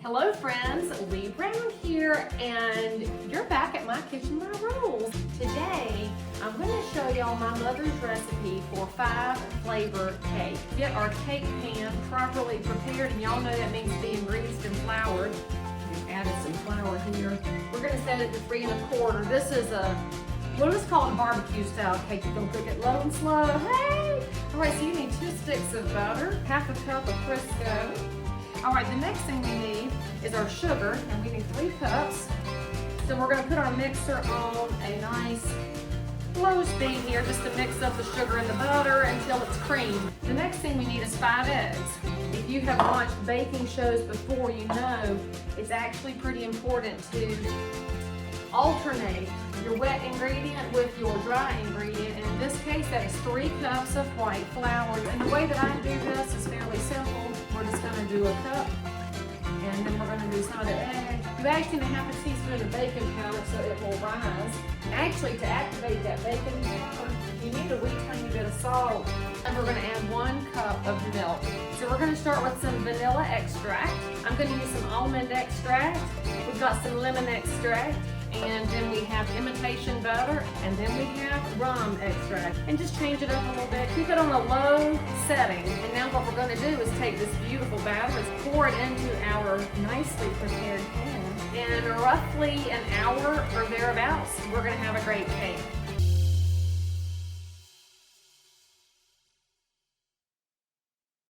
Hello friends, Lee Brown here, and you're back at my kitchen, my rules. Today, I'm going to show y'all my mother's recipe for 5-flavor cake. Get our cake pan properly prepared, and y'all know that means being greased and floured. We've added some flour here. We're going to set it to 3 1/4. This is what is called a barbecue style cake. You're going to cook it low and slow. Hey! Alright, so you need 2 sticks of butter, half a cup of Crisco. Alright, the next thing we need is our sugar, and we need 3 cups. So we're going to put our mixer on a nice low speed here just to mix up the sugar and the butter until it's cream. The next thing we need is 5 eggs. If you have watched baking shows before, you know it's actually pretty important to alternate your wet ingredient with your dry ingredient. And in this case, that is 3 cups of white flour. And the way that I do this is fairly simple. We're just going to do a cup, and then we're going to do some of the egg. You add 1/2 teaspoon of baking powder so it will rise. Actually, to activate that baking powder, you need a wee tiny bit of salt. And we're going to add 1 cup of milk. So we're going to start with some vanilla extract. I'm going to use some almond extract. We've got some lemon extract. And then we have imitation butter, and then we have rum extract. And just change it up a little bit. Keep it on a low setting. And now what we're going to do is take this beautiful batter and pour it into our nicely prepared pan. In roughly an hour or thereabouts, we're going to have a great cake.